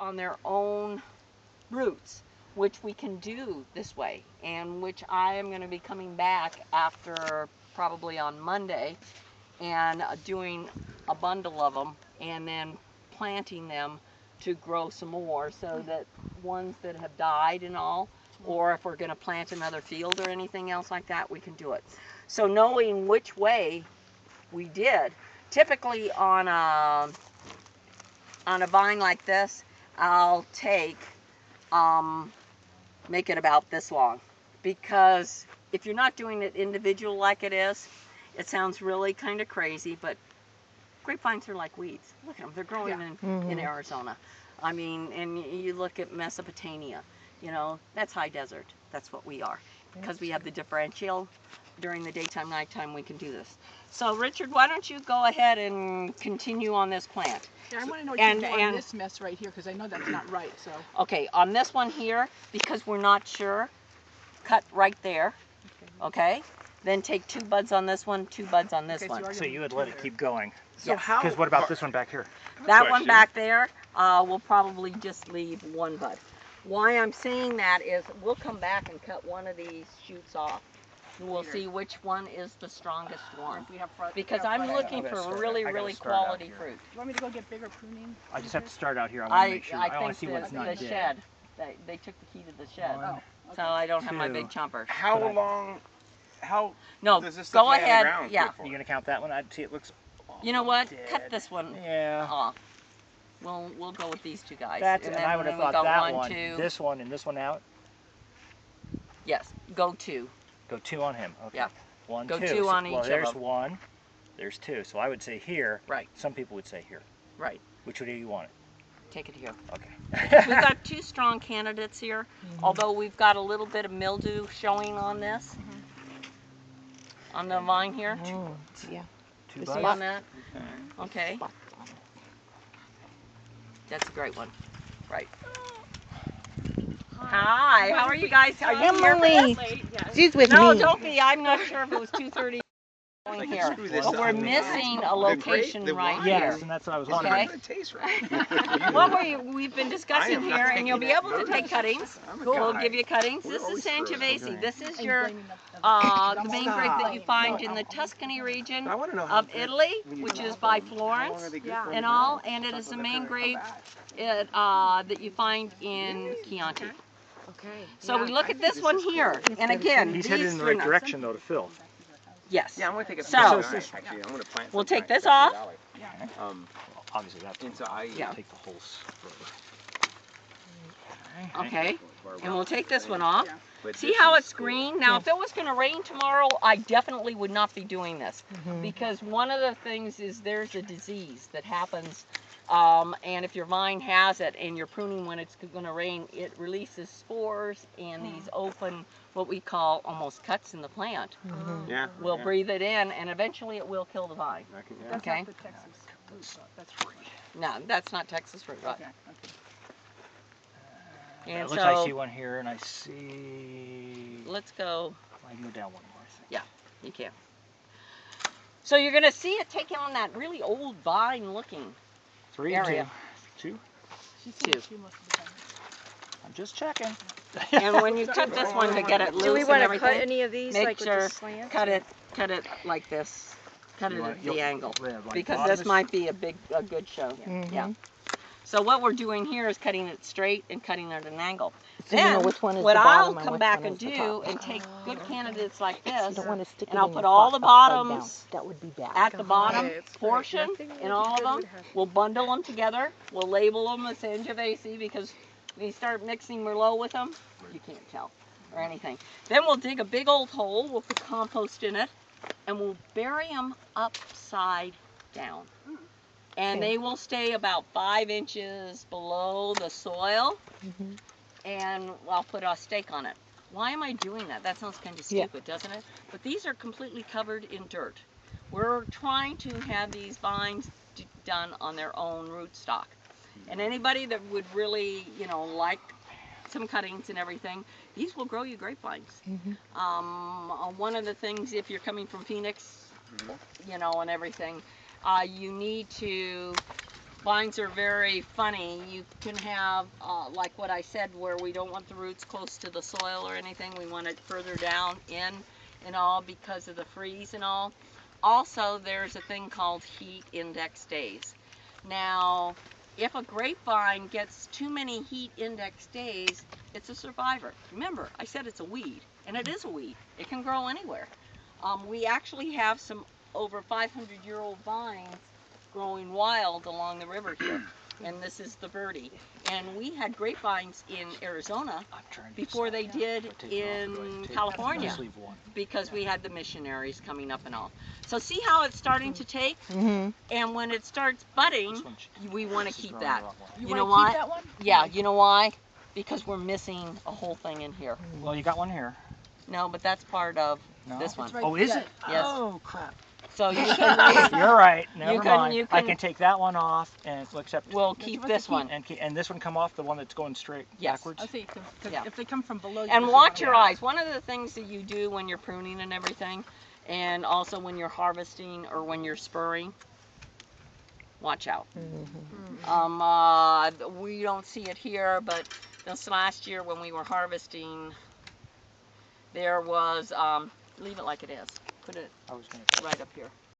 on their own roots, which we can do this way, and which I am going to be coming back after probably on Monday and doing a bundle of them and then planting them to grow some more, so that ones that have died and all, or if we're going to plant another field or anything else like that, we can do it. So knowing which way we did, typically on a vine like this, I'll take make it about this long, because if you're not doing it individual like it is, it sounds really kind of crazy, but grapevines are like weeds. Look at them, they're growing in Arizona. I mean, and you look at Mesopotamia, you know, that's high desert. That's what we are, because we have the differential. During the daytime, nighttime, we can do this. So Richard, why don't you go ahead and continue on this plant? Yeah, I want to know what you do on this mess right here, because I know that's not right. So okay, on this one here, because we're not sure, cut right there. Okay. Then take 2 buds on this one, 2 buds on this one. So you would let it keep going. So how? Because what about this one back here? That one back there, we'll probably just leave 1 bud. Why I'm saying that is we'll come back and cut one of these shoots off. And we'll see which one is the strongest one. Because I'm looking for really, really quality fruit. You want me to go get bigger pruning? I just have to start out here. I want to make sure. I want to see think what's not the dead. shed. They took the key to the shed. One, so I don't have my big chomper. How long? How? No, does this go stuff lay on the ahead. ground Yeah. for? You gonna count that one? I'd see it looks. You know what? Dead. Cut this one off. We'll go with these 2 guys. That's, and I would have thought that 1, one, 2. this one, and this one out. Yes, go 2. Go 2 on him. Okay. Yeah. 1, go 2. 2 on each well, of there's them. 1. There's 2. So I would say here. Right. Some people would say here. Right. Which one do you want it? Take it here. Okay. We've got 2 strong candidates here, although we've got a little bit of mildew showing on this. On the vine here. Yeah. 2 You buds. see on that? Okay. That's a great one. Right. Hi, how are you guys? Are you here for this? She's with No, me. don't be. I'm not sure if it was 2:30 here. But we're missing a location right Yes, here. and that's what I was Okay. wondering. It tastes right. What we've been discussing here, and you'll be able to take cuttings. We'll give you cuttings. This is always screwing. Sangiovese. This is your the main grape that you find in the Tuscany region I want to know of Italy, which is by Florence and all, and it is the main grape that you find in Chianti. Okay. So we look at this one here, and again, He's headed in the right direction though to fill. Yes. Yeah, I'm going to take a So, actually, I'm going to plant we'll some take this tonight. off. Obviously that's. And so I Take the whole further. Okay. And we'll take this one off. but See this how is it's cool. green? Now, if it was going to rain tomorrow, I definitely would not be doing this. Because one of the things is there's a disease that happens, and if your vine has it and you're pruning when it's going to rain, it releases spores and these open, what we call almost cuts in the plant. Yeah. We'll breathe it in, and eventually it will kill the vine. Yeah. Okay? Not the Texas fruit. That's free. No, that's not Texas fruit. Right? Okay. And It looks so, like I see one here, and I see. let's go. I can go down one more. I think. Yeah, you can. So you're going to see it taking on that really old vine looking 3 area. 2. She's 2. She must have been. I'm just checking. And when you cut this one to get it loose Do we and want to everything, cut any of these, make like sure, with the slant? cut it like this. Cut it at the angle. Like Because bottom this is- might be a good show. Yeah. So what we're doing here is cutting it straight and cutting it at an angle. So you know Then, which one is what the I'll bottom and come which back one and is the do top. and take good candidates like You this, don't want to stick and it I'll in put your all the pot upside down. bottoms That would be bad. at the bottom Okay, it's portion in all of them. We'll bundle them together. We'll label them as Sangiovese, because when you start mixing Merlot with them, you can't tell or anything. Then we'll dig a big old hole. We'll put compost in it, and we'll bury them upside down. And they will stay about 5 inches below the soil, and I'll put a stake on it. Why am I doing that? That sounds kind of stupid, doesn't it? But these are completely covered in dirt. We're trying to have these vines done on their own rootstock. And anybody that would really, you know, like some cuttings and everything, these will grow you grapevines. One of the things, if you're coming from Phoenix, you know, and everything, you need to Vines are very funny. You can have, like what I said, where we don't want the roots close to the soil or anything. We want it further down in and all because of the freeze and all. Also, there's a thing called heat index days. Now, if a grapevine gets too many heat index days, it's a survivor. Remember, I said it's a weed, and it is a weed. It can grow anywhere. We actually have some over 500-year-old vines growing wild along the river here, and this is the Verde. And we had grapevines in Arizona before they did in California, Just leave one. because we had the missionaries coming up and all. So see how it's starting to take? And when it starts budding, This one- we want to this is keep growing that. the wrong way. You know wanna why? keep that one? Yeah, you know why? Because we're missing a whole thing in here. Well, you got one here. No, but that's part of No? this one. It's right Oh, is there. it? Yes. Oh, crap. So you can, You're right. Never can- mind. you I can- can take that one off and except we'll You're keep supposed to this keep- one. and this one come off, the one that's going straight Yes. backwards. I'll see, because Yeah. if they come from below you. And you watch wanna- your eyes. One of the things that you do when you're pruning and everything, and also when you're harvesting or when you're spurring, watch out. We don't see it here, but this last year when we were harvesting, there was, leave it like it is. Put it I was going to right up here.